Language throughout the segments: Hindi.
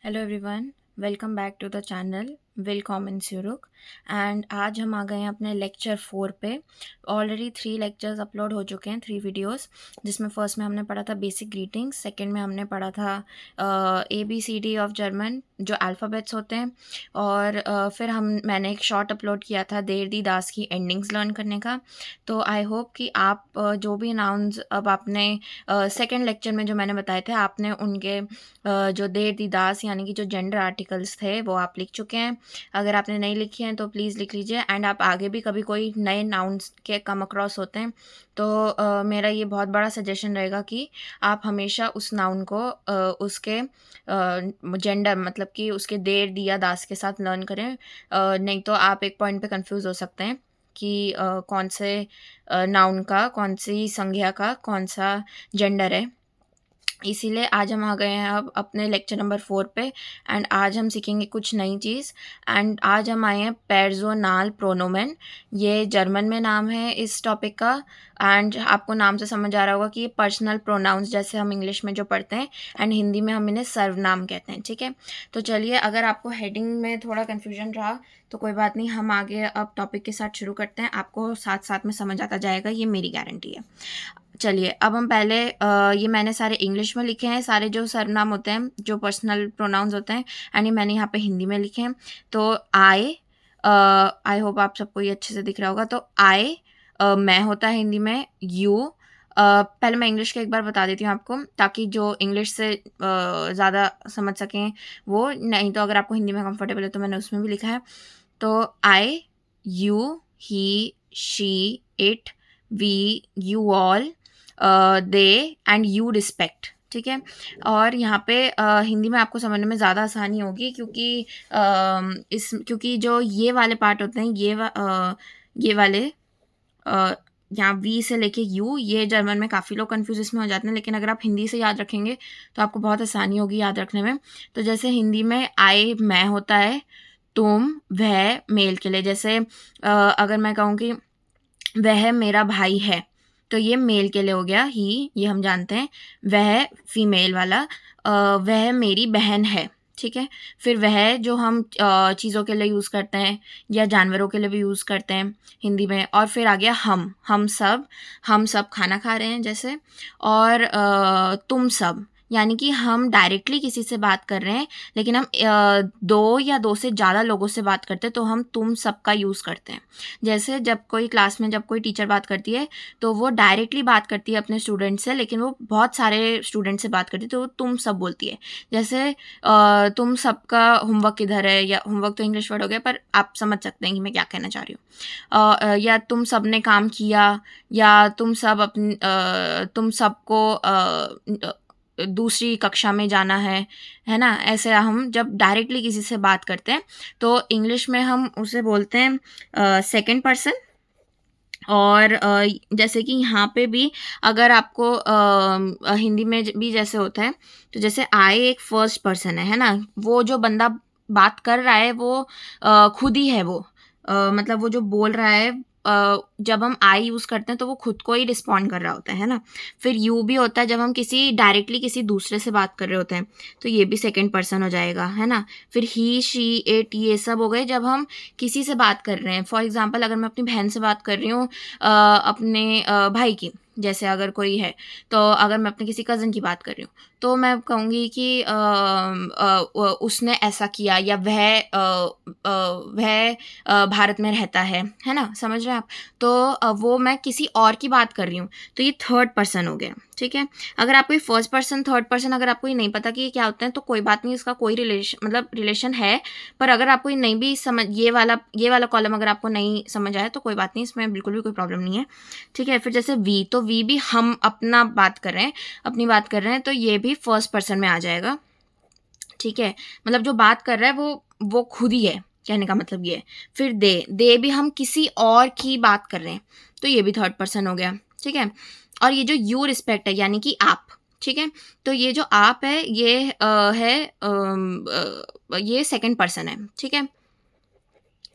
Hello everyone, welcome back to the channel विलकॉमन स्यूरुक। एंड आज हम आ गए हैं अपने लेक्चर 4 पे। ऑलरेडी 3 लेक्चर्स अपलोड हो चुके हैं, 3 वीडियोस, जिसमें फर्स्ट में हमने पढ़ा था बेसिक ग्रीटिंग्स, सेकंड में हमने पढ़ा था ABCD ऑफ जर्मन, जो अल्फ़ाबेट्स होते हैं, और फिर मैंने एक शॉर्ट अपलोड किया था देर दी दास की एंडिंग्स लर्न करने का। तो आई होप कि आप जो भी नाउन्स अब आपने सेकेंड लेक्चर में जो मैंने बताए थे, आपने उनके जो देर दी दास यानी कि जो जेंडर आर्टिकल्स थे वो आप लिख चुके हैं। अगर आपने नहीं लिखे हैं तो प्लीज़ लिख लीजिए। एंड आप आगे भी कभी कोई नए नाउन्स के कम अक्रॉस होते हैं तो मेरा ये बहुत बड़ा सजेशन रहेगा कि आप हमेशा उस नाउन को उसके जेंडर मतलब कि उसके देर दिया दास के साथ लर्न करें। नहीं तो आप एक पॉइंट पे कंफ्यूज हो सकते हैं कि कौन से नाउन का, कौन सी संज्ञा का कौन सा जेंडर है। इसीलिए आज हम आ गए हैं अब अपने लेक्चर नंबर 4 पे। एंड आज हम सीखेंगे कुछ नई चीज़। एंड आज हम आए हैं पेर्सोनाल प्रोनोमेन। ये जर्मन में नाम है इस टॉपिक का। एंड आपको नाम से समझ आ रहा होगा कि ये पर्सनल प्रोनाउंस जैसे हम इंग्लिश में जो पढ़ते हैं, एंड हिंदी में हम इन्हें सर्वनाम कहते हैं। ठीक है, तो चलिए, अगर आपको हेडिंग में थोड़ा कन्फ्यूजन रहा तो कोई बात नहीं, हम आगे अब टॉपिक के साथ शुरू करते हैं। आपको साथ साथ में समझ आता जाएगा, ये मेरी गारंटी है। चलिए, अब हम पहले ये मैंने सारे इंग्लिश में लिखे हैं, सारे जो सर्वनाम होते हैं, जो पर्सनल प्रोनाउंस होते हैं, एंड ये मैंने यहाँ पे हिंदी में लिखे हैं। तो आई होप आप सबको ये अच्छे से दिख रहा होगा। तो आई मैं होता है हिंदी में, यू पहले मैं इंग्लिश के एक बार बता देती हूँ आपको, ताकि जो इंग्लिश से ज़्यादा समझ सकें वो, नहीं तो अगर आपको हिंदी में कंफर्टेबल है तो मैंने उसमें भी लिखा है। तो I, you, he, she, it, we, you all, they and you respect. ठीक है, और यहाँ पे हिंदी में आपको समझने में ज़्यादा आसानी होगी क्योंकि जो ये वाले पार्ट होते हैं, ये वाले यहाँ वी से लेके यू, ये जर्मन में काफ़ी लोग कन्फ्यूज इसमें हो जाते हैं, लेकिन अगर आप हिंदी से याद रखेंगे तो आपको बहुत आसानी होगी याद रखने में। तो जैसे हिंदी में आई मैं होता है, तुम, वह मेल के लिए। जैसे अगर मैं कहूँ कि वह मेरा भाई है, तो ये मेल के लिए हो गया ही, ये हम जानते हैं। वह फीमेल वाला, वह मेरी बहन है। ठीक है, फिर वह जो हम चीज़ों के लिए यूज़ करते हैं या जानवरों के लिए भी यूज़ करते हैं हिंदी में। और फिर आ गया हम सब खाना खा रहे हैं जैसे। और तुम सब, यानी कि हम डायरेक्टली किसी से बात कर रहे हैं, लेकिन हम दो या दो से ज़्यादा लोगों से बात करते हैं तो हम तुम सब का यूज़ करते हैं। जैसे जब कोई क्लास में जब कोई टीचर बात करती है तो वो डायरेक्टली बात करती है अपने स्टूडेंट से, लेकिन वो बहुत सारे स्टूडेंट से बात करती है तो वो तुम सब बोलती है। जैसे तुम सबका होमवर्क किधर है, या होमवर्क तो इंग्लिश वर्ड हो गया, पर आप समझ सकते हैं कि मैं क्या कहना चाह रही हूँ। या तुम सब ने काम किया, या तुम सबको दूसरी कक्षा में जाना है ना। ऐसे हम जब डायरेक्टली किसी से बात करते हैं तो इंग्लिश में हम उसे बोलते हैं सेकंड पर्सन। और जैसे कि यहाँ पे भी अगर आपको हिंदी में भी जैसे होता है, तो जैसे आई एक फर्स्ट पर्सन है ना। वो जो बंदा बात कर रहा है वो खुद ही है, वो मतलब वो जो बोल रहा है, जब हम आई यूज़ करते हैं तो वो खुद को ही रिस्पॉन्ड कर रहा होता है ना। फिर यू भी होता है जब हम डायरेक्टली किसी दूसरे से बात कर रहे होते हैं, तो ये भी सेकंड पर्सन हो जाएगा, है ना। फिर ही, शी, इट, ये सब हो गए जब हम किसी से बात कर रहे हैं। फॉर एग्जांपल, अगर मैं अपनी बहन से बात कर रही हूँ, अपने भाई की, जैसे अगर कोई है, तो अगर मैं अपने किसी कज़न की बात कर रही हूँ तो मैं कहूँगी कि उसने ऐसा किया, या वह भारत में रहता है ना। समझ रहे हैं आप। तो वो मैं किसी और की बात कर रही हूँ, तो ये थर्ड पर्सन हो गया। ठीक है, अगर आपको ये फर्स्ट पर्सन थर्ड पर्सन अगर आपको ये नहीं पता कि ये क्या होते हैं तो कोई बात नहीं, इसका कोई रिलेशन है। पर अगर आपको ये नहीं भी समझ, ये वाला कॉलम अगर आपको नहीं समझ आया तो कोई बात नहीं, इसमें बिल्कुल भी कोई प्रॉब्लम नहीं है। ठीक है, फिर जैसे वी, तो वी भी हम अपनी बात कर रहे हैं तो ये भी फर्स्ट पर्सन में आ जाएगा। ठीक है, मतलब जो बात कर रहा है वो खुद ही है, कहने का मतलब ये है। फिर दे भी हम किसी और की बात कर रहे हैं तो ये भी थर्ड पर्सन हो गया। ठीक है, और ये जो यू रिस्पेक्ट है यानी कि आप। ठीक है, तो ये जो आप है ये ये सेकंड पर्सन है। ठीक है,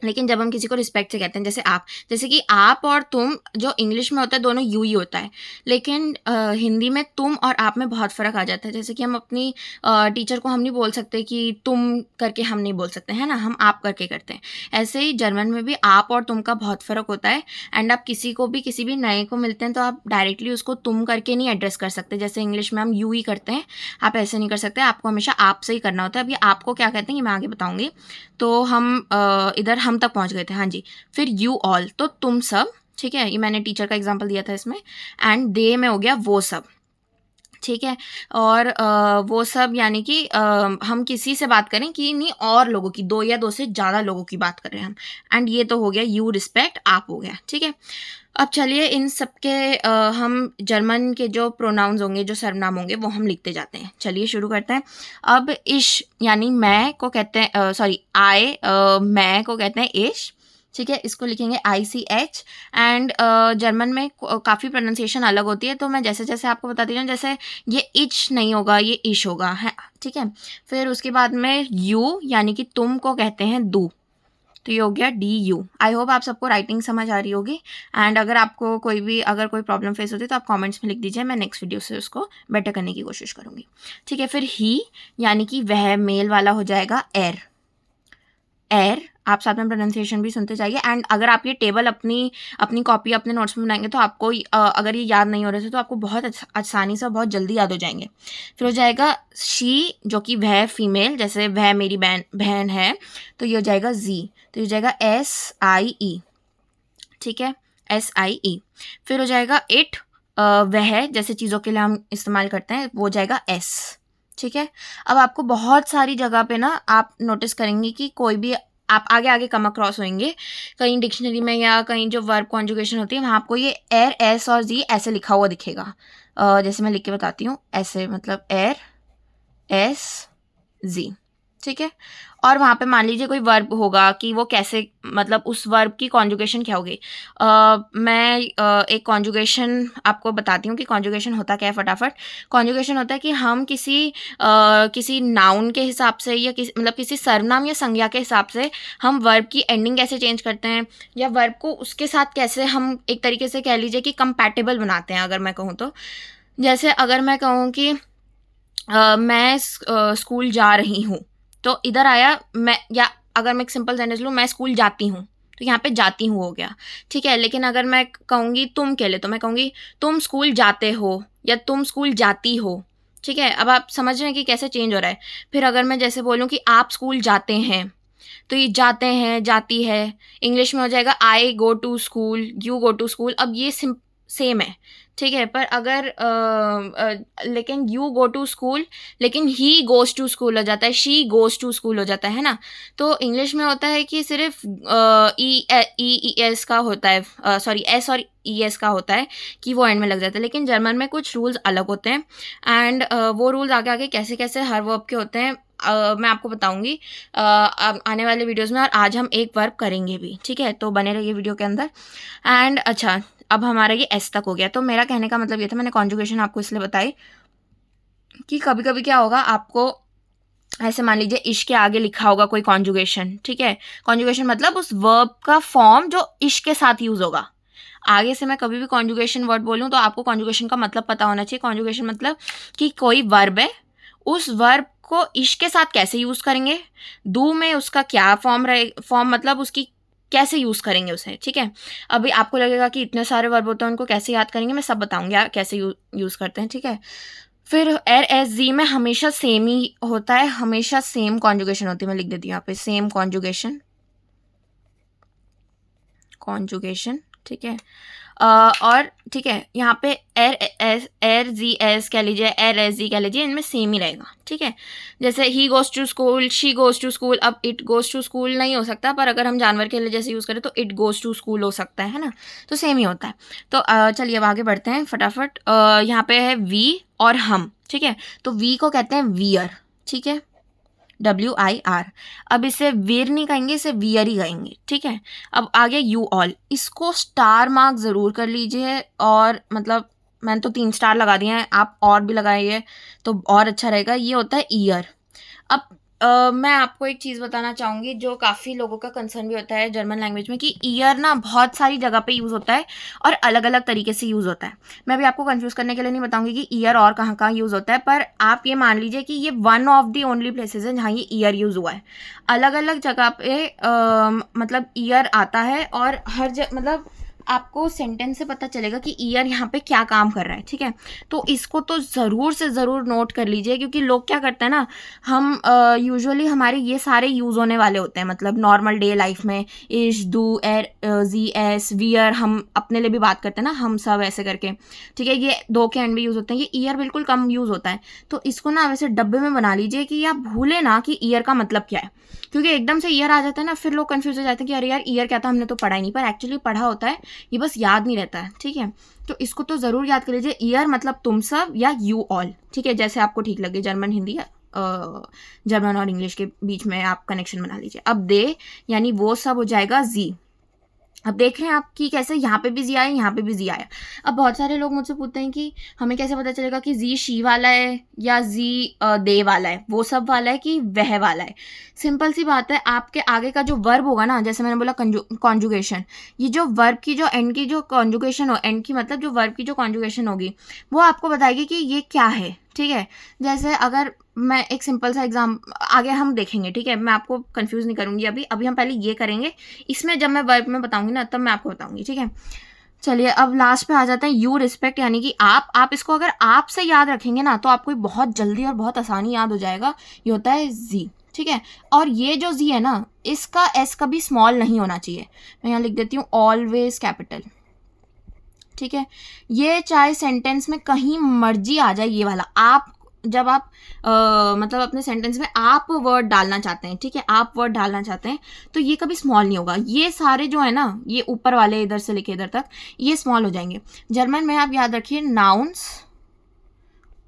लेकिन जब हम किसी को रिस्पेक्ट से कहते हैं, जैसे आप, जैसे कि आप और तुम जो इंग्लिश में होता है दोनों यू ही होता है, लेकिन हिंदी में तुम और आप में बहुत फ़र्क आ जाता है। जैसे कि हम अपनी टीचर को हम नहीं बोल सकते कि तुम करके हम नहीं बोल सकते, है ना, हम आप करके करते हैं। ऐसे ही जर्मन में भी आप और तुम का बहुत फ़र्क होता है। एंड आप किसी को भी, किसी भी नए को मिलते हैं तो आप डायरेक्टली उसको तुम करके नहीं एड्रेस कर सकते, जैसे इंग्लिश में हम यू ही करते हैं, आप ऐसे नहीं कर सकते, आपको हमेशा आप से ही करना होता है। अब ये आपको क्या कहते हैं ये मैं आगे बताऊँगी। तो हम इधर हम तक पहुंच गए थे, हाँ जी। फिर यू ऑल, तो तुम सब, ठीक है, ये मैंने टीचर का एग्जांपल दिया था इसमें। एंड दे में हो गया वो सब, ठीक है। और वो सब यानी कि हम किसी से बात करें कि नहीं और लोगों की, दो या दो से ज़्यादा लोगों की बात कर रहे हैं हम। एंड ये तो हो गया यू रिस्पेक्ट, आप हो गया, ठीक है। अब चलिए इन सब के हम जर्मन के जो प्रोनाउंस होंगे, जो सर्वनाम होंगे, वो हम लिखते जाते हैं। चलिए शुरू करते हैं। अब इश यानी मैं को कहते हैं, सॉरी आई, मैं को कहते हैं इश, ठीक है, इसको लिखेंगे ICH। एंड जर्मन में काफ़ी प्रोनाउंसिएशन अलग होती है, तो मैं जैसे जैसे आपको बताती जाऊँ, जैसे ये इच नहीं होगा, ये इश होगा, है, ठीक है। फिर उसके बाद में यू यानी कि तुम को कहते हैं दू, तो ये हो गया DU। आई होप आप सबको राइटिंग समझ आ रही होगी। एंड अगर आपको अगर कोई प्रॉब्लम फेस होती है तो आप कमेंट्स में लिख दीजिए, मैं नेक्स्ट वीडियो से उसको बेटर करने की कोशिश करूँगी, ठीक है। फिर ही यानी कि वह, मेल वाला हो जाएगा एर, एर, आप साथ में प्रोनाउंसिएशन भी सुनते जाइए। एंड अगर आप ये टेबल अपनी कॉपी अपने नोट्स में बनाएंगे तो आपको अगर ये याद नहीं हो रहे थे तो आपको बहुत आसानी से बहुत जल्दी याद हो जाएंगे। फिर हो जाएगा शी, जो कि वह फीमेल, जैसे वह मेरी बहन है, तो ये हो जाएगा जी, तो ये हो जाएगा SIE, ठीक है, SIE। फिर हो जाएगा इट, वह, जैसे चीज़ों के लिए हम इस्तेमाल करते हैं, वो हो जाएगा S, ठीक है। अब आपको बहुत सारी जगह पे ना आप नोटिस करेंगे कि कोई भी आप आगे आगे कम अक्रॉस होंगे कहीं डिक्शनरी में या कहीं जो वर्ब कॉन्जुगेशन होती है वहाँ आपको ये एर, एस और जी ऐसे लिखा हुआ दिखेगा। जैसे मैं लिख के बताती हूँ, ऐसे, मतलब एर, एस, जी, ठीक है। और वहाँ पे मान लीजिए कोई वर्ब होगा कि वो कैसे, मतलब उस वर्ब की कॉन्जुगेशन क्या होगी। मैं एक कॉन्जुगेशन आपको बताती हूँ कि कॉन्जुगेशन होता क्या है फटाफट। कॉन्जुगेशन होता है कि हम किसी नाउन के हिसाब से या मतलब किसी सर्वनाम या संज्ञा के हिसाब से हम वर्ब की एंडिंग कैसे चेंज करते हैं, या वर्ब को उसके साथ कैसे हम एक तरीके से कह लीजिए कि कंपैटिबल बनाते हैं, अगर मैं कहूँ तो। जैसे अगर मैं कहूँ कि मैं स्कूल जा रही हूँ, तो इधर आया मैं, या अगर मैं एक सिंपल सेंटेंस लूँ, मैं स्कूल जाती हूँ, तो यहाँ पे जाती हूँ हो गया, ठीक है। लेकिन अगर मैं कहूँगी तुम के लिए, तो मैं कहूँगी तुम स्कूल जाते हो या तुम स्कूल जाती हो, ठीक है। अब आप समझ रहे हैं कि कैसे चेंज हो रहा है। फिर अगर मैं जैसे बोलूँ कि आप स्कूल जाते हैं, तो ये जाते हैं, जाती है, इंग्लिश में हो जाएगा I go to school, you go to school. अब ये सेम है, ठीक है। पर अगर लेकिन यू गो टू स्कूल, लेकिन ही गोज़ टू स्कूल हो जाता है, शी गोज़ टू स्कूल हो जाता है ना। तो इंग्लिश में होता है कि सिर्फ ई एस का होता है, सॉरी एस और ES का होता है कि वो एंड में लग जाता है। लेकिन जर्मन में कुछ रूल्स अलग होते हैं। एंड वो रूल्स आगे आगे कैसे कैसे हर वर्ब के होते हैं मैं आपको बताऊंगी आने वाले वीडियोस में। और आज हम एक वर्ब करेंगे भी, ठीक है, तो बने रहिए वीडियो के अंदर। एंड अच्छा, अब हमारा ये S तक हो गया। तो मेरा कहने का मतलब ये था, मैंने कॉन्जुगेशन आपको इसलिए बताई कि कभी कभी क्या होगा, आपको ऐसे मान लीजिए इश के आगे लिखा होगा कोई कॉन्जुगेशन, ठीक है। कॉन्जुगेशन मतलब उस वर्ब का फॉर्म जो इश के साथ यूज होगा। आगे से मैं कभी भी कॉन्जुगेशन वर्ड बोलूँ तो आपको कॉन्जुगेशन का मतलब पता होना चाहिए। कॉन्जुगेशन मतलब कि कोई वर्ब है, उस वर्ब को इश के साथ कैसे यूज़ करेंगे, डू में उसका क्या फॉर्म मतलब उसकी कैसे यूज़ करेंगे उसे, ठीक है। अभी आपको लगेगा कि इतने सारे वर्ब होते हैं, उनको कैसे याद करेंगे, मैं सब बताऊंगी यार कैसे यूज़ करते हैं, ठीक है। फिर एर, एस, जी में हमेशा सेम ही होता है, हमेशा सेम कॉन्जुगेशन होती है। मैं लिख देती हूँ यहाँ पे सेम कॉन्जुगेशन, ठीक है। और ठीक है, यहाँ पे एर जी एस कह लीजिए, एर एस जी कह लीजिए, इनमें सेम ही रहेगा, ठीक है। जैसे ही goes to school, she goes to school. अब इट गोज़ टू स्कूल नहीं हो सकता, पर अगर हम जानवर के लिए जैसे यूज़ करें तो इट गोज़ टू स्कूल हो सकता है ना, तो सेम ही होता है। तो चलिए अब आगे बढ़ते हैं फटाफट। यहाँ पे है वी और हम, ठीक है। तो वी को कहते हैं वियर, ठीक है, WIR। अब इसे वीर नहीं कहेंगे, इसे वियर ही कहेंगे, ठीक है। अब आगे यू ऑल, इसको स्टार मार्क ज़रूर कर लीजिए। और मतलब मैंने तो 3 स्टार लगा दिए हैं, आप और भी लगाइए तो और अच्छा रहेगा। ये होता है ईयर। अब मैं आपको एक चीज़ बताना चाहूँगी जो काफ़ी लोगों का कंसर्न भी होता है जर्मन लैंग्वेज में, कि ईयर ना बहुत सारी जगह पे यूज़ होता है और अलग-अलग तरीके से यूज़ होता है। मैं भी आपको कंफ्यूज़ करने के लिए नहीं बताऊँगी कि ईयर और कहाँ-कहाँ यूज़ होता है, पर आप ये मान लीजिए कि ये one of the only places हैं जहाँ ये ईयर यूज़ हुआ है। अलग-अलग जगह पे मतलब ईयर आता है, और हर मतलब आपको सेंटेंस से पता चलेगा कि ईयर यहाँ पे क्या काम कर रहा है, ठीक है? तो इसको तो ज़रूर से ज़रूर नोट कर लीजिए, क्योंकि लोग क्या करते हैं ना, हम यूजुअली हमारे ये सारे यूज़ होने वाले होते हैं, मतलब नॉर्मल डे लाइफ में इश, डू, एर, जी, एस, वियर, हम अपने लिए भी बात करते हैं ना, हम सब ऐसे करके, ठीक है? ये दो के एंड भी यूज़ होते हैं, ये ईयर बिल्कुल कम यूज़ होता है। तो इसको ना वैसे डब्बे में बना लीजिए कि आप भूले ना कि ईयर का मतलब क्या है, क्योंकि एकदम से ईयर आ जाता है ना, फिर लोग कंफ्यूज हो जाते हैं कि अरे यार ईयर क्या था, हमने तो पढ़ा ही नहीं, पर एक्चुअली पढ़ा होता है, ये बस याद नहीं रहता है, ठीक है? तो इसको तो ज़रूर याद कर लीजिए, ईयर मतलब तुम सब या यू ऑल, ठीक है? जैसे आपको ठीक लगे, जर्मन, हिंदी या जर्मन और इंग्लिश के बीच में आप कनेक्शन बना लीजिए। अब दे यानी वो सब हो जाएगा जी। अब देख रहे हैं आप कि कैसे यहाँ पे भी जी आया, यहाँ पे भी जी आया। अब बहुत सारे लोग मुझसे पूछते हैं कि हमें कैसे पता चलेगा कि जी शी वाला है या जी दे वाला है, वो सब वाला है कि वह वाला है। सिंपल सी बात है, आपके आगे का जो वर्ब होगा ना, जैसे मैंने बोला कॉन्जुगेशन, ये जो वर्ब की जो एंड की जो कॉन्जुगेशन हो, एंड की मतलब जो वर्ब की जो कॉन्जुगेशन होगी, वो आपको बताएगी कि ये क्या है, ठीक है? जैसे अगर मैं एक सिंपल सा एग्जाम आगे हम देखेंगे, ठीक है? मैं आपको कंफ्यूज नहीं करूंगी अभी हम पहले ये करेंगे, इसमें जब मैं वर्ब में बताऊंगी ना तब मैं आपको बताऊंगी, ठीक है? चलिए अब लास्ट पे आ जाते हैं, यू रिस्पेक्ट यानी कि आप इसको अगर आप से याद रखेंगे ना तो आपको बहुत जल्दी और बहुत आसानी याद हो जाएगा। ये होता है जी, ठीक है? और ये जो जी है ना, इसका एस कभी स्मॉल नहीं होना चाहिए। मैं यहाँ लिख देती हूँ ऑलवेज कैपिटल, ठीक है? ये चाहे सेंटेंस में कहीं मर्जी आ जाए, ये वाला आप जब आप मतलब अपने सेंटेंस में आप वर्ड डालना चाहते हैं, ठीक है? आप वर्ड डालना चाहते हैं तो ये कभी स्मॉल नहीं होगा। ये सारे जो है ना, ये ऊपर वाले इधर से लेके इधर तक, ये स्मॉल हो जाएंगे। जर्मन में आप याद रखिए, nouns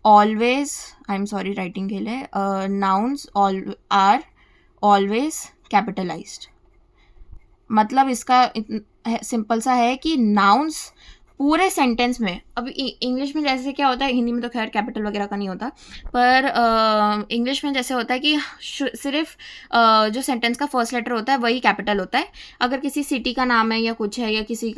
always, I am sorry writing के लिए, नाउन्स आर ऑलवेज कैपिटलाइज्ड। मतलब इसका सिंपल सा है कि नाउन्स पूरे सेंटेंस में, अब इंग्लिश में जैसे क्या होता है, हिंदी में तो खैर कैपिटल वगैरह का नहीं होता, पर इंग्लिश में जैसे होता है कि सिर्फ जो सेंटेंस का फर्स्ट लेटर होता है वही कैपिटल होता है। अगर किसी सिटी का नाम है या कुछ है, या किसी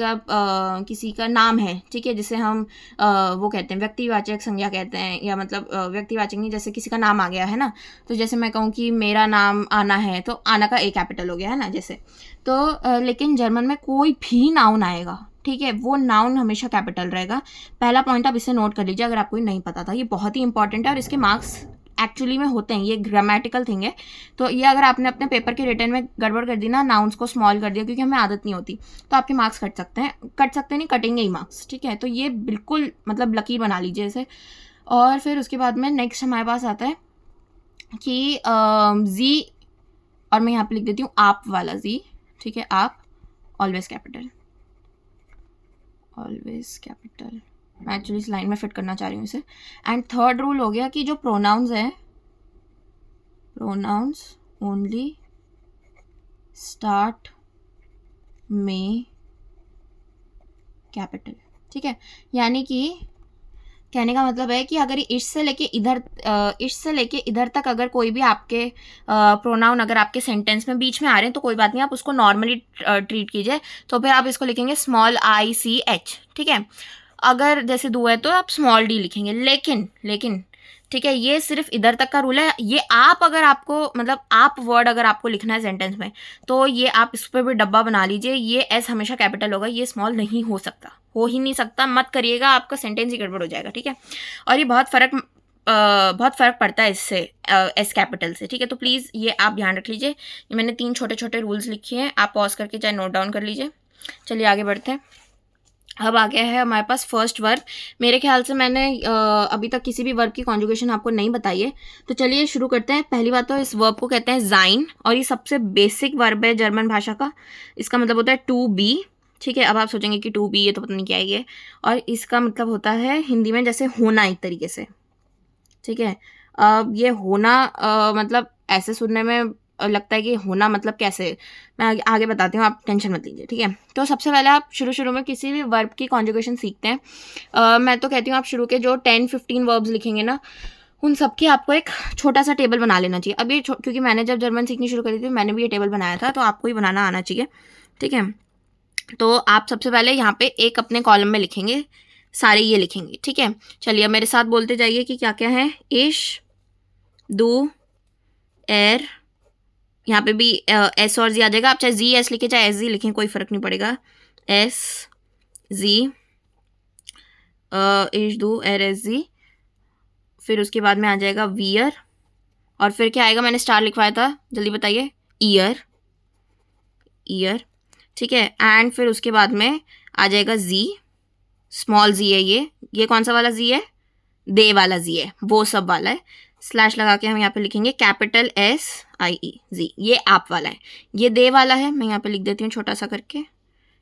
का नाम है, ठीक है, जिसे हम वो कहते हैं व्यक्तिवाचक संज्ञा कहते हैं, या मतलब व्यक्तिवाचक नहीं, जैसे किसी का नाम आ गया है ना, तो जैसे मैं कहूँ कि मेरा नाम आना है, तो आना का ए कैपिटल हो गया है ना, जैसे। तो लेकिन जर्मन में कोई भी नाउन आएगा, ठीक है, वो नाउन हमेशा कैपिटल रहेगा। पहला पॉइंट आप इसे नोट कर लीजिए अगर आपको नहीं पता था, ये बहुत ही इंपॉर्टेंट है और इसके मार्क्स एक्चुअली में होते हैं, ये ग्रामेटिकल थिंग है। तो ये अगर आपने अपने पेपर के रिटर्न में गड़बड़ कर दी ना, नाउन्स को स्मॉल कर दिया, क्योंकि हमें आदत नहीं होती, तो आपके मार्क्स कट सकते नहीं, कटेंगे ही मार्क्स, ठीक है? तो ये बिल्कुल मतलब लकीर बना लीजिए इसे। और फिर उसके बाद में नेक्स्ट हमारे पास आता है कि जी, और मैं यहाँ पे लिख देती हूँ आप वाला जी, ठीक है? आप ऑलवेज कैपिटल, ऑलवेज कैपिटल। मैं एक्चुअली इस लाइन में फिट करना चाह रही हूँ इसे। एंड थर्ड रूल हो गया कि जो प्रोनाउंस है, प्रोनाउंस ओनली स्टार्ट में कैपिटल, ठीक है? यानी कि कहने का मतलब है कि अगर इस से लेके इधर तक अगर कोई भी आपके प्रोनाउन अगर आपके सेंटेंस में बीच में आ रहे हैं तो कोई बात नहीं, आप उसको नॉर्मली ट्रीट कीजिए। तो फिर आप इसको लिखेंगे स्मॉल ICH, ठीक है? अगर जैसे दो है तो आप स्मॉल डी लिखेंगे, लेकिन ठीक है, ये सिर्फ इधर तक का रूल है। ये आप अगर आपको मतलब आप वर्ड अगर आपको लिखना है सेंटेंस में, तो ये आप इस पर भी डब्बा बना लीजिए, ये एस हमेशा कैपिटल होगा, ये स्मॉल नहीं हो सकता, हो ही नहीं सकता, मत करिएगा, आपका सेंटेंस ही गड़बड़ हो जाएगा, ठीक है? और ये बहुत फ़र्क पड़ता है इससे, एस कैपिटल से, ठीक है? तो प्लीज़ ये आप ध्यान रख लीजिए। ये मैंने 3 छोटे छोटे रूल्स लिखे हैं, आप पॉज करके चाहे नोट डाउन कर लीजिए। चलिए आगे बढ़ते हैं। अब आ गया है हमारे पास फर्स्ट वर्ब। मेरे ख्याल से मैंने अभी तक किसी भी वर्ब की कॉन्जुगेशन आपको नहीं बताई है, तो चलिए शुरू करते हैं। पहली बात तो इस वर्ब को कहते हैं ज़ाइन, और ये सबसे बेसिक वर्ब है जर्मन भाषा का। इसका मतलब होता है टू बी, ठीक है? अब आप सोचेंगे कि टू बी ये तो पता नहीं क्या है ये, और इसका मतलब होता है हिंदी में जैसे होना, एक तरीके से, ठीक है? अब ये होना मतलब ऐसे सुनने में लगता है कि होना मतलब कैसे, मैं आगे बताती हूँ, आप टेंशन मत लीजिए, ठीक है? तो सबसे पहले आप शुरू में किसी भी वर्ब की कॉन्जुगेशन सीखते हैं। मैं तो कहती हूँ आप शुरू के जो 10-15 वर्ब्स लिखेंगे ना, उन सब की आपको एक छोटा सा टेबल बना लेना चाहिए। अब ये क्योंकि मैंने जब जर्मन सीखनी शुरू करी थी मैंने भी ये टेबल बनाया था, तो आपको ही बनाना आना चाहिए, ठीक है। तो आप सबसे पहले यहाँ पे एक अपने कॉलम में लिखेंगे, सारे ये लिखेंगे, ठीक है। चलिए अब मेरे साथ बोलते जाइए कि क्या क्या है। इश, दू, एर, यहाँ पे भी एस और जी आ जाएगा, आप चाहे जी एस लिखे चाहे एस जी लिखें कोई फर्क नहीं पड़ेगा। एस जी, इश, दू, एर, एस जी। फिर उसके बाद में आ जाएगा वियर, और फिर क्या आएगा, मैंने स्टार लिखवाया था, जल्दी बताइए। ईयर, ईयर, ठीक है। एंड फिर उसके बाद में आ जाएगा जी, स्मॉल जी है ये कौन सा वाला जी है, दे वाला जी है, वो सब वाला है। स्लैश लगा के हम यहाँ पे लिखेंगे कैपिटल एस आई ई जी, ये आप वाला है। ये दे वाला है, मैं यहाँ पे लिख देती हूँ छोटा सा करके,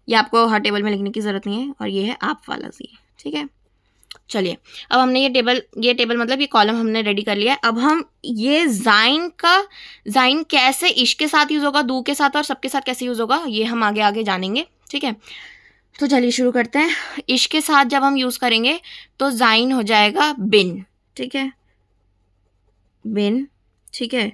ये आपको हर टेबल में लिखने की ज़रूरत नहीं है। और ये है आप वाला जी, ठीक है। चलिए अब हमने ये टेबल मतलब ये कॉलम हमने रेडी कर लिया है। अब हम ये जाइन कैसे इश के साथ यूज़ होगा, दू के साथ और सबके साथ कैसे यूज़ होगा, ये हम आगे आगे जानेंगे, ठीक है। तो चलिए शुरू करते हैं। इश के साथ जब हम यूज़ करेंगे तो जाइन हो जाएगा बिन, ठीक है, बिन, ठीक है।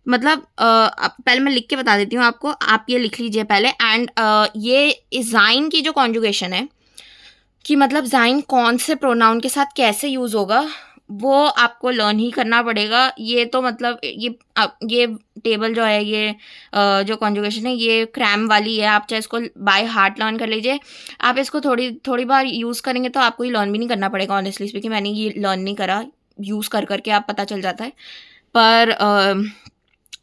मतलब पहले मैं लिख के बता देती हूँ आपको, आप ये लिख लीजिए पहले। एंड ये जाइन की जो कॉन्जुगेशन है कि मतलब जाइन कौन से प्रोनाउन के साथ कैसे यूज़ होगा वो आपको लर्न ही करना पड़ेगा। ये तो मतलब ये टेबल जो है, ये जो कॉन्जुगेशन है ये क्रैम वाली है, आप चाहे इसको बाय हार्ट लर्न कर लीजिए। आप इसको थोड़ी बार यूज़ करेंगे तो आपको ये लर्न भी नहीं करना पड़ेगा। ऑनेस्टली स्पीकिंग मैंने ये लर्न नहीं करा, यूज़ कर करके आप पता चल जाता है, पर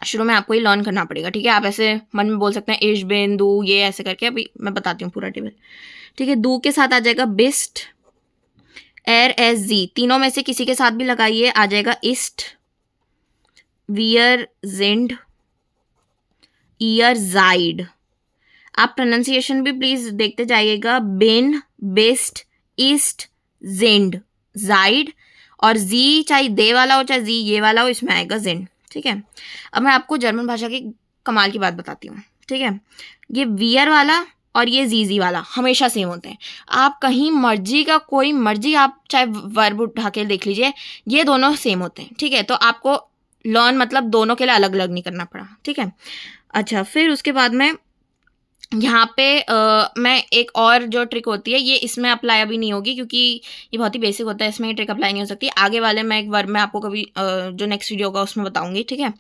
शुरू में आपको ये लर्न करना पड़ेगा, ठीक है। आप ऐसे मन में बोल सकते हैं इश, बिन, दू, ये ऐसे करके। अभी मैं बताती हूँ पूरा टेबल, ठीक है। दू के साथ आ जाएगा बिस्ट, एर, एस, जी, तीनों में से किसी के साथ भी लगाइए, आ जाएगा इस्ट, वियर, जिंड, ईयर, जाइड। आप प्रोनाउंसिएशन भी प्लीज देखते जाइएगा, बिन, बिस्ट, ईस्ट, जिंड, जाइड। और जी चाहे दे वाला हो चाहे जी ये वाला हो, इसमें आएगा जिंड, ठीक है। अब मैं आपको जर्मन भाषा की कमाल की बात बताती हूँ, ठीक है। ये वियर वाला और ये जीजी वाला हमेशा सेम होते हैं। आप कहीं मर्जी का कोई मर्जी आप चाहे वर्ब उठा के देख लीजिए, ये दोनों सेम होते हैं, ठीक है। तो आपको लर्न मतलब दोनों के लिए अलग अलग नहीं करना पड़ा, ठीक है। अच्छा, फिर उसके बाद में यहाँ पे मैं एक और जो ट्रिक होती है ये इसमें अप्लाई अभी नहीं होगी क्योंकि ये बहुत ही बेसिक होता है, इसमें ये ट्रिक अप्लाई नहीं हो सकती। आगे वाले मैं एक वर्ब में आपको कभी जो नेक्स्ट वीडियो होगा उसमें बताऊंगी, ठीक है।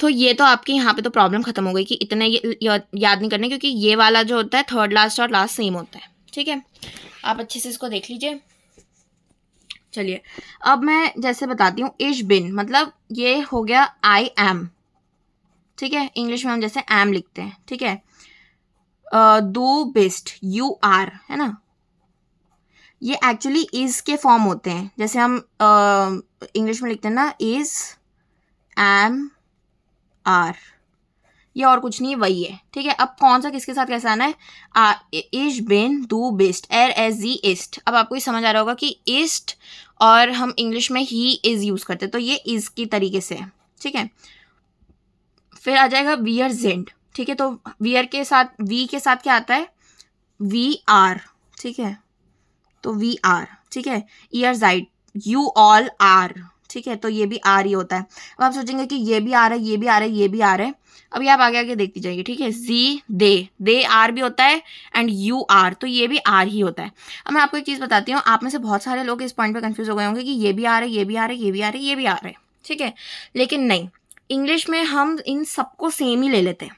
तो ये तो आपकी यहाँ पे तो प्रॉब्लम खत्म हो गई कि इतने याद नहीं करने, क्योंकि ये वाला जो होता है थर्ड लास्ट और लास्ट सेम होता है, ठीक है। आप अच्छे से इसको देख लीजिए। चलिए अब मैं जैसे बताती हूँ, इश, बिन, मतलब ये हो गया आई एम, ठीक है। इंग्लिश में हम जैसे एम लिखते हैं, ठीक है। दो बेस्ट, यू आर, है ना, ये एक्चुअली इज के फॉर्म होते हैं। जैसे हम इंग्लिश में लिखते हैं ना, इज, एम, आर, ये और कुछ नहीं, वही है, ठीक है। अब कौन सा किसके साथ कैसे आना है, इश, बिन, दू, बेस्ट, एर, एस, जी, इस्ट। अब आपको ये समझ आ रहा होगा कि इस्ट और हम इंग्लिश में ही इज यूज करते हैं, तो ये इज की तरीके से है, ठीक है। फिर आ जाएगा वियर, जेंड, ठीक है। तो वियर के साथ वी के साथ क्या आता है, वी आर, ठीक है। तो वी आर, ठीक है। ईयर, जाइड, यू ऑल आर, ठीक है। तो ये भी आर ही होता है। अब आप सोचेंगे कि ये भी आ रहा है, ये भी आ रहा है, ये भी आ रहा है। अभी आप आगे आगे देखती जाइए, ठीक है। जी, दे आर भी होता है, एंड यू आर, तो ये भी आर ही होता है। अब मैं आपको एक चीज़ बताती हूँ, आप में से बहुत सारे लोग इस पॉइंट पे कंफ्यूज हो गए होंगे कि ये भी आ रहा है, ये भी आ रहा है, ये भी आ रहा है, ये भी आ रहा है, ठीक है। लेकिन नहीं, इंग्लिश में हम इन सबको सेम ही ले लेते हैं,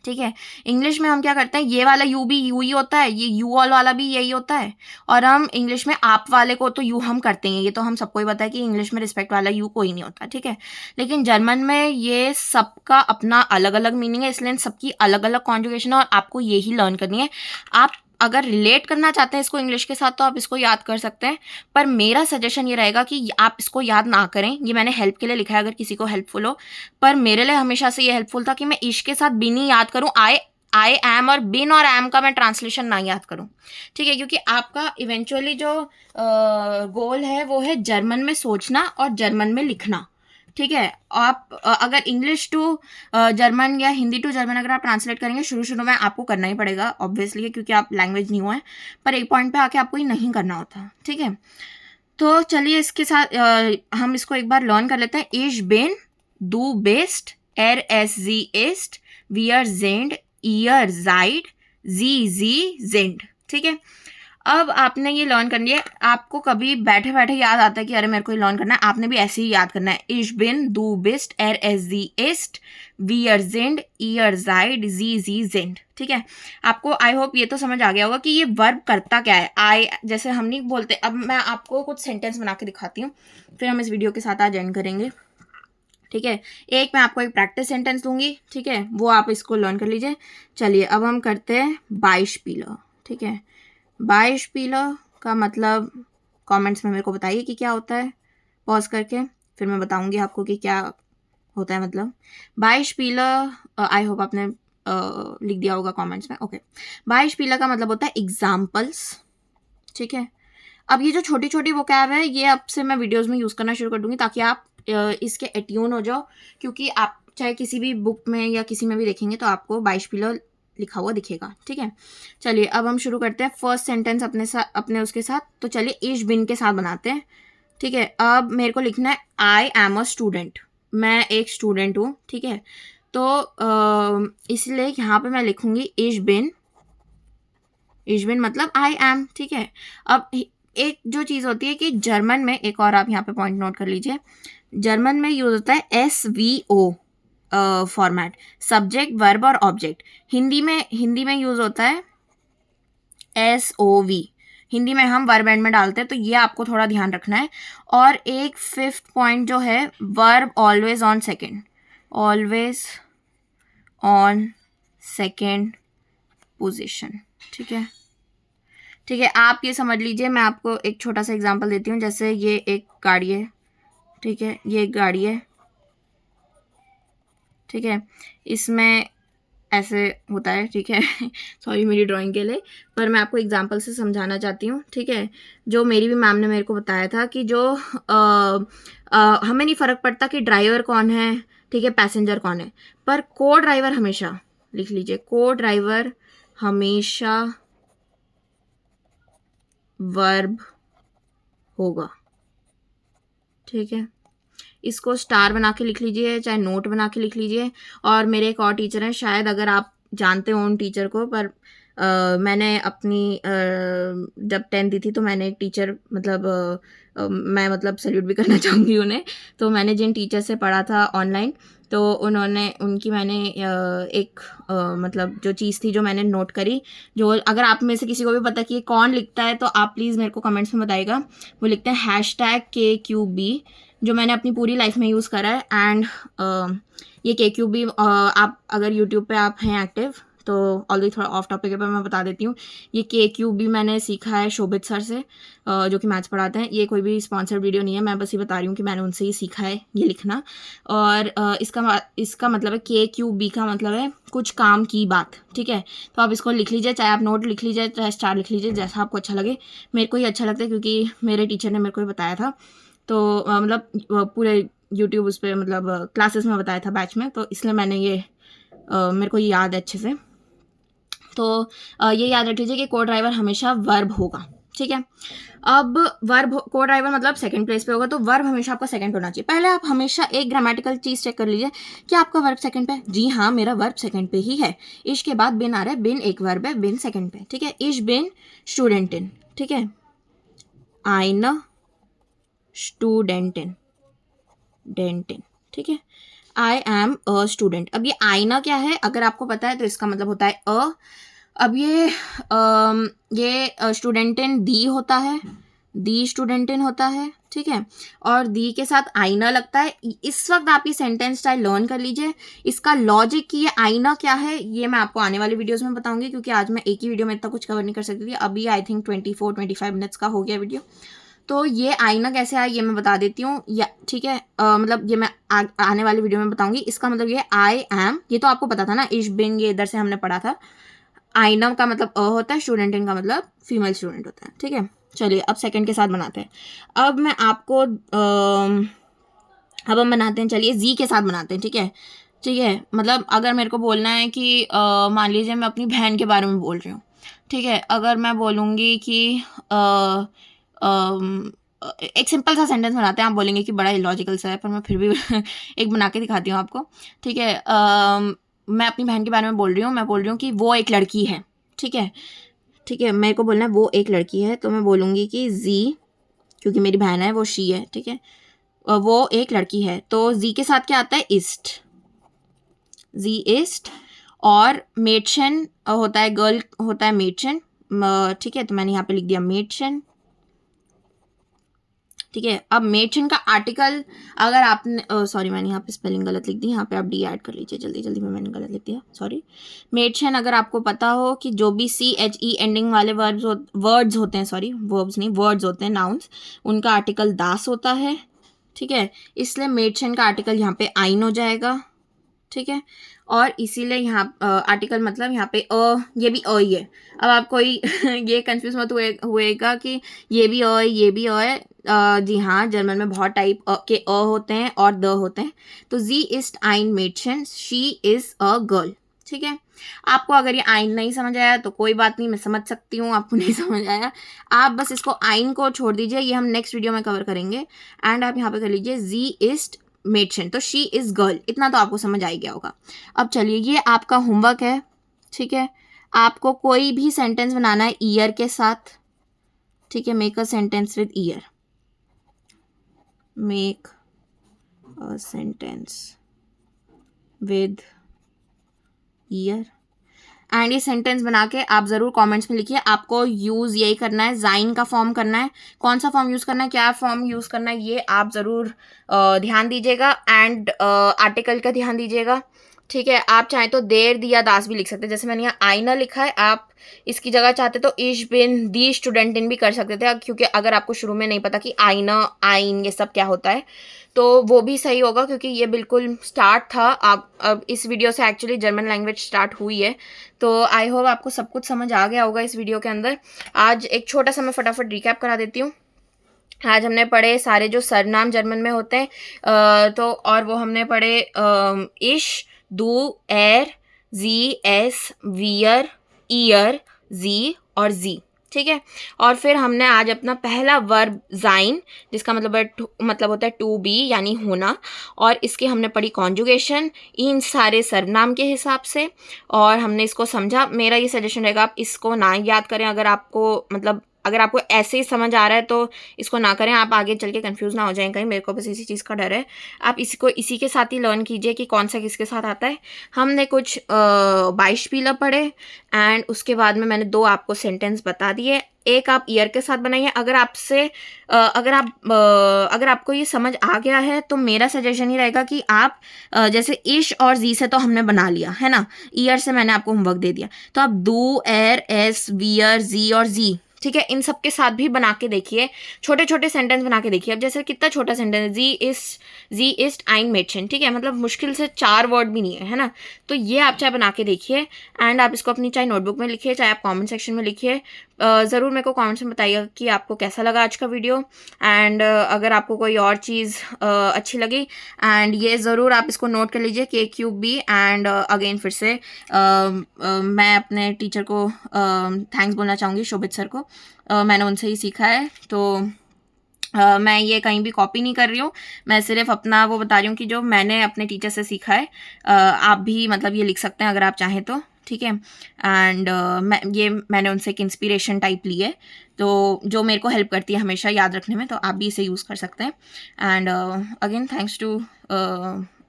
ठीक है। इंग्लिश में हम क्या करते हैं, ये वाला यू भी यू ही होता है, ये यू ऑल वाला भी यही होता है, और हम इंग्लिश में आप वाले को तो यू हम करते हैं, ये तो हम सबको ही पता है कि इंग्लिश में रिस्पेक्ट वाला यू कोई नहीं होता, ठीक है। लेकिन जर्मन में ये सबका अपना अलग अलग मीनिंग है, इसलिए सबकी अलग अलग कॉन्जुगेशन है और आपको यही लर्न करनी है। आप अगर रिलेट करना चाहते हैं इसको इंग्लिश के साथ तो आप इसको याद कर सकते हैं, पर मेरा सजेशन ये रहेगा कि आप इसको याद ना करें। ये मैंने हेल्प के लिए लिखा है, अगर किसी को हेल्पफुल हो, पर मेरे लिए हमेशा से ये हेल्पफुल था कि मैं इश के साथ बिन ही याद करूं, आई एम, और बिन और एम का मैं ट्रांसलेशन ना याद करूं, ठीक है। क्योंकि आपका इवेंचुअली जो गोल है वो है जर्मन में सोचना और जर्मन में लिखना, ठीक है। आप अगर इंग्लिश टू जर्मन या हिंदी टू जर्मन अगर आप ट्रांसलेट करेंगे, शुरू में आपको करना ही पड़ेगा ऑब्वियसली, क्योंकि आप लैंग्वेज नहीं हुआ है, पर एक पॉइंट पे आके आपको ये नहीं करना होता, ठीक है। तो चलिए इसके साथ हम इसको एक बार लर्न कर लेते हैं. Ich bin, du bist, sie ist, wir sind, ihr seid, sie sind. ठीक है. अब आपने ये लर्न कर लिया. आपको कभी बैठे बैठे याद आता है कि अरे मेरे को ये लर्न करना है, आपने भी ऐसे ही याद करना है. Ich bin, du bist, sie ist, wir sind, ihr seid, sie sind. ठीक है. आपको आई होप ये तो समझ आ गया होगा कि ये वर्ब करता क्या है. आई जैसे हम नहीं बोलते. अब मैं आपको कुछ सेंटेंस बना के दिखाती हूँ, फिर हम इस वीडियो के साथ आज एंड करेंगे. ठीक है. एक मैं आपको एक प्रैक्टिस सेंटेंस दूंगी. ठीक है, वो आप इसको लर्न कर लीजिए. चलिए अब हम करते हैं बाइशपीलर. ठीक है. बाइशपीलर का मतलब कमेंट्स में मेरे को बताइए कि क्या होता है. पॉज करके फिर मैं बताऊंगी आपको कि क्या होता है. मतलब बाइशपीलर आई होप आपने लिख दिया होगा कमेंट्स में. ओके. बाइशपीलर का मतलब होता है एग्जाम्पल्स. ठीक है. अब ये जो छोटी छोटी वोकैब है ये अब से मैं वीडियोस में यूज़ करना शुरू कर दूंगी ताकि आप इसके एट्यून हो जाओ, क्योंकि आप चाहे किसी भी बुक में या किसी में भी देखेंगे तो आपको बाइशपीलर लिखा हुआ दिखेगा. ठीक है. चलिए अब हम शुरू करते हैं फर्स्ट सेंटेंस अपने उसके साथ. तो चलिए ich bin के साथ बनाते हैं. ठीक है. अब मेरे को लिखना है आई एम अ स्टूडेंट. मैं एक स्टूडेंट हूँ. ठीक है. तो इसलिए यहाँ पे मैं लिखूंगी ich bin मतलब आई एम. ठीक है. अब एक जो चीज़ होती है कि जर्मन में, एक और आप यहाँ पे पॉइंट नोट कर लीजिए, जर्मन में यूज होता है SVO फॉर्मेट, सब्जेक्ट वर्ब और ऑब्जेक्ट. हिंदी में यूज होता है SOV. हिंदी में हम वर्ब एंड में डालते हैं, तो ये आपको थोड़ा ध्यान रखना है. और एक फिफ्थ पॉइंट जो है, verb always on second. Always on second position. ठीक है. ठीक है. आप ये समझ लीजिए, मैं आपको एक छोटा सा एग्जांपल देती हूँ. जैसे ये एक गाड़ी है. ठीक है. ये एक गाड़ी है. ठीक है. इसमें ऐसे होता है. ठीक है. सॉरी मेरी ड्राइंग के लिए, पर मैं आपको एग्जांपल से समझाना चाहती हूँ. ठीक है. जो मेरी भी मैम ने मेरे को बताया था कि जो हमें नहीं फ़र्क पड़ता कि ड्राइवर कौन है, ठीक है, पैसेंजर कौन है, पर को ड्राइवर हमेशा, लिख लीजिए, को ड्राइवर हमेशा वर्ब होगा. ठीक है. इसको स्टार बना के लिख लीजिए, चाहे नोट बना के लिख लीजिए. और मेरे एक और टीचर हैं, शायद अगर आप जानते हो उन टीचर को, पर मैंने अपनी जब 10th दी थी तो मैंने एक टीचर मैं सैल्यूट भी करना चाहूँगी उन्हें. तो मैंने जिन टीचर से पढ़ा था ऑनलाइन, तो उनकी मैंने एक जो चीज़ थी जो मैंने नोट करी, जो अगर आप में से किसी को भी पता कि ये कौन लिखता है तो आप प्लीज़ मेरे को कमेंट्स में बताइएगा. वो लिखते हैं #KQB, जो मैंने अपनी पूरी लाइफ में यूज़ करा है. एंड ये KQB आप अगर यूट्यूब पे आप हैं एक्टिव, तो ऑलरेडी थोड़ा ऑफ टॉपिक है पर मैं बता देती हूँ. ये KQB मैंने सीखा है शोभित सर से, जो कि मैथ्स पढ़ाते हैं. ये कोई भी स्पॉन्सर्ड वीडियो नहीं है, मैं बस ये बता रही हूँ कि मैंने उनसे ही सीखा है ये लिखना. और इसका मतलब है KQB का मतलब है कुछ काम की बात. ठीक है. तो आप इसको लिख लीजिए, चाहे आप नोट लिख लीजिए, चाहे स्टार लिख लीजिए, जैसा आपको अच्छा लगे. मेरे को ही अच्छा लगता है क्योंकि मेरे टीचर ने मेरे को ही बताया था. तो पूरे यूट्यूब उस पर क्लासेस में बताया था बैच में, तो इसलिए मैंने ये मेरे को ये याद है अच्छे से. तो ये याद रख लीजिए कि को ड्राइवर हमेशा वर्ब होगा. ठीक है. अब वर्ब को ड्राइवर मतलब सेकंड प्लेस पे होगा, तो वर्ब हमेशा आपका सेकंड होना चाहिए. पहले आप हमेशा एक ग्रामेटिकल चीज़ चेक कर लीजिए कि आपका वर्ब सेकंड पे. जी हाँ, मेरा वर्ब सेकंड पे ही है. इश के बाद बिन आ रहा है, बिन एक वर्ब है, बिन सेकंड पे. ठीक है. इश बिन स्टूडेंटिन. ठीक है. आइना स्टूडेंटिन, डेंटिन. ठीक है. I am a student. अब ये आईना क्या है अगर आपको पता है तो इसका मतलब होता है अ. अब ये स्टूडेंटिन दी होता है, दी स्टूडेंटिन होता है. ठीक है. और दी के साथ आईना लगता है. इस वक्त आप ये सेंटेंस स्टाइल लर्न कर लीजिए. इसका लॉजिक कि ये आईना क्या है ये मैं आपको आने वाली वीडियोस में बताऊंगी, क्योंकि आज मैं एक ही वीडियो में इतना कुछ कवर नहीं कर सकती थी. अभी आई थिंक 24-25 मिनट्स का हो गया वीडियो. तो ये आईना कैसे आया ये मैं बता देती हूँ. या ठीक है, ये मैं आने वाली वीडियो में बताऊंगी. इसका मतलब ये आई एम, ये तो आपको पता था ना, इश बिन ये इधर से हमने पढ़ा था. आईना का मतलब अ होता है, स्टूडेंटिन का मतलब फीमेल स्टूडेंट होता है. ठीक है. चलिए अब सेकंड के साथ बनाते हैं. अब मैं आपको अब हम बनाते हैं, चलिए जी के साथ बनाते हैं. ठीक है. ठीक है. मतलब अगर मेरे को बोलना है कि मान लीजिए मैं अपनी बहन के बारे में बोल रही हूँ. ठीक है. अगर मैं बोलूँगी कि एक सिंपल सा सेंटेंस बनाते हैं, आप बोलेंगे कि बड़ा इलॉजिकल सा है, पर मैं फिर भी एक बना के दिखाती हूँ आपको, ठीक है। मैं अपनी बहन के बारे में बोल रही हूँ, मैं बोल रही हूँ कि वो एक लड़की है, ठीक है, ठीक है, मेरे को बोलना है वो एक लड़की है, तो मैं बोलूँगी कि जी, क्योंकि मेरी बहन है वो शी है, ठीक है। वो एक लड़की है, तो जी के साथ क्या आता है, इस्ट, जी इस्ट। और मेडशन होता है, गर्ल होता है मेडशन, ठीक है, तो मैंने यहाँ पे लिख दिया मेडशन, ठीक है। अब मेडशन का आर्टिकल, अगर आपने सॉरी मैंने यहाँ पे स्पेलिंग गलत लिख दी, यहाँ पे आप डी ऐड कर लीजिए जल्दी जल्दी में, मैंने गलत लिख दिया, सॉरी। मेडशन, अगर आपको पता हो कि जो भी CHE एंडिंग वाले वर्ड्स होते हैं, सॉरी वर्ब्स नहीं, वर्ड्स होते हैं, नाउन्स, उनका आर्टिकल दास होता है, ठीक है। इसलिए मेडशन का आर्टिकल यहाँ पे आइन हो जाएगा, ठीक है। और इसीलिए यहाँ आर्टिकल मतलब यहाँ पे ये भी ही है। अब आप कोई ये कंफ्यूज मत हुएगा कि ये भी है ये भी है। जी हाँ, जर्मन में बहुत टाइप के होते हैं और द होते हैं। तो जी इस्ट आइन मेडशन, शी इज अ गर्ल, ठीक है। आपको अगर ये आइन नहीं समझ आया तो कोई बात नहीं, मैं समझ सकती हूँ आपको नहीं समझ आया। आप बस इसको आइन को छोड़ दीजिए, ये हम नेक्स्ट वीडियो में कवर करेंगे। एंड आप यहाँ पे कर लीजिए जी इस्ट मेडशन, तो शी इज गर्ल, इतना तो आपको समझ आ ही गया होगा। अब चलिए, ये आपका होमवर्क है, ठीक है। आपको कोई भी सेंटेंस बनाना है ईयर के साथ, ठीक है। Make a sentence with year, make a sentence with year. And ये सेंटेंस बना के आप ज़रूर कमेंट्स में लिखिए। आपको यूज़ यही करना है, ज़ाइन का फॉर्म करना है। कौन सा फॉर्म यूज़ करना है, क्या फॉर्म यूज़ करना है, ये आप ज़रूर ध्यान दीजिएगा। एंड आर्टिकल का ध्यान दीजिएगा, ठीक है। आप चाहें तो देर दिया दास भी लिख सकते हैं, जैसे मैंने यहाँ आईना लिखा है, आप इसकी जगह चाहते तो इश बिन दी स्टूडेंटिन भी कर सकते थे, क्योंकि अगर आपको शुरू में नहीं पता कि आईना आइन ये सब क्या होता है तो वो भी सही होगा, क्योंकि ये बिल्कुल स्टार्ट था। आप अब इस वीडियो से एक्चुअली जर्मन लैंग्वेज स्टार्ट हुई है, तो आई होप आपको सब कुछ समझ आ गया होगा इस वीडियो के अंदर। आज एक छोटा सा मैं फटाफट रिकैप करा देती हूँ। आज हमने पढ़े सारे जो सरनाम जर्मन में होते हैं, तो और वो हमने पढ़े इश, दू, एर, जी, एस, वियर, ईयर, जी और जी, ठीक है। और फिर हमने आज अपना पहला वर्ब ज़ाइन, जिसका मतलब होता है टू बी, यानी होना, और इसकी हमने पढ़ी कॉन्जुगेशन इन सारे सर्वनाम के हिसाब से, और हमने इसको समझा। मेरा ये सजेशन रहेगा आप इसको ना याद करें, अगर आपको ऐसे ही समझ आ रहा है तो इसको ना करें, आप आगे चल के कन्फ्यूज़ ना हो जाएं कहीं, मेरे को बस इसी चीज़ का डर है। आप इसको इसी के साथ ही लर्न कीजिए कि कौन सा किसके साथ आता है। हमने कुछ बाइस्पीलर पढ़े, एंड उसके बाद में मैंने 2 आपको सेंटेंस बता दिए। एक आप ईयर के साथ बनाइए। अगर आपको ये समझ आ गया है तो मेरा सजेशन ये रहेगा कि आप जैसे इश और जी से तो हमने बना लिया है ना, ईयर से मैंने आपको होमवर्क दे दिया, तो आप दू, एर, एस, वियर, जी और जी, ठीक है, इन सब के साथ भी बना के देखिए, छोटे छोटे सेंटेंस बना के देखिए। अब जैसे कितना छोटा सेंटेंस है, जी इस्ट आइन मेडशन, ठीक है, मतलब मुश्किल से 4 वर्ड भी नहीं है ना। तो ये आप चाहे बना के देखिए, एंड आप इसको अपनी चाहे नोटबुक में लिखिए, चाहे आप कमेंट सेक्शन में लिखिए। ज़रूर मेरे को कमेंट्स में बताइएगा कि आपको कैसा लगा आज का वीडियो। एंड अगर आपको कोई और चीज़ अच्छी लगी, एंड ये ज़रूर आप इसको नोट कर लीजिए, KQB। एंड अगेन फिर से मैं अपने टीचर को थैंक्स बोलना चाहूँगी, शोभित सर को। मैंने उनसे ही सीखा है, तो मैं ये कहीं भी कॉपी नहीं कर रही हूँ, मैं सिर्फ अपना वो बता रही हूँ कि जो मैंने अपने टीचर से सीखा है। आप भी मतलब ये लिख सकते हैं अगर आप चाहें तो, ठीक है। एंड मैंने उनसे एक इंस्पिरेशन टाइप ली है, तो जो मेरे को हेल्प करती है हमेशा याद रखने में, तो आप भी इसे यूज़ कर सकते हैं। And again thanks to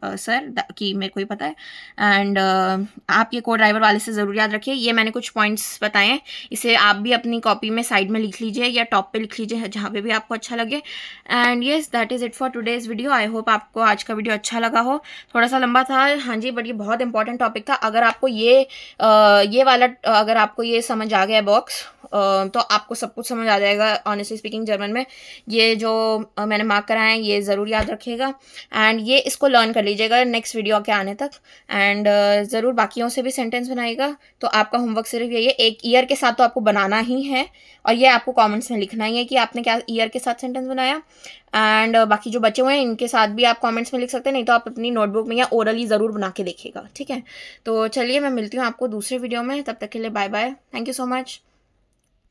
sir कि मेरे को ही पता है। एंड आप ये को ड्राइवर वाले से ज़रूर याद रखिए। ये मैंने कुछ पॉइंट्स बताए हैं, इसे आप भी अपनी कॉपी में साइड में लिख लीजिए या टॉप पे लिख लीजिए, जहाँ पे भी आपको अच्छा लगे। And yes, that is it for today's video. I hope आपको आज का वीडियो अच्छा लगा हो। थोड़ा सा लंबा था, हाँ जी, बट ये बहुत इंपॉर्टेंट टॉपिक था। अगर आपको ये वाला अगर आपको ये समझ आ गया बॉक्स, तो आपको सब कुछ समझ आ जाएगा ऑनेस्टली स्पीकिंग जर्मन में। ये जो मैंने मार्क कराया है ये ज़रूर याद रखिएगा, एंड ये इसको लर्न कर लीजिएगा नेक्स्ट वीडियो के आने तक। एंड ज़रूर बाकियों से भी सेंटेंस बनाइएगा। तो आपका होमवर्क सिर्फ यही है, एक ईयर के साथ तो आपको बनाना ही है, और ये आपको कमेंट्स में लिखना ही है कि आपने क्या ईयर के साथ सेंटेंस बनाया। एंड बाकी जो बचे हुए हैं इनके साथ भी आप कमेंट्स में लिख सकते हैं, नहीं तो आप अपनी नोटबुक में या ओरली ज़रूर बना के देखिएगा, ठीक है। तो चलिए, मैं मिलती हूँ आपको दूसरे वीडियो में, तब तक के लिए bye bye, thank you so much.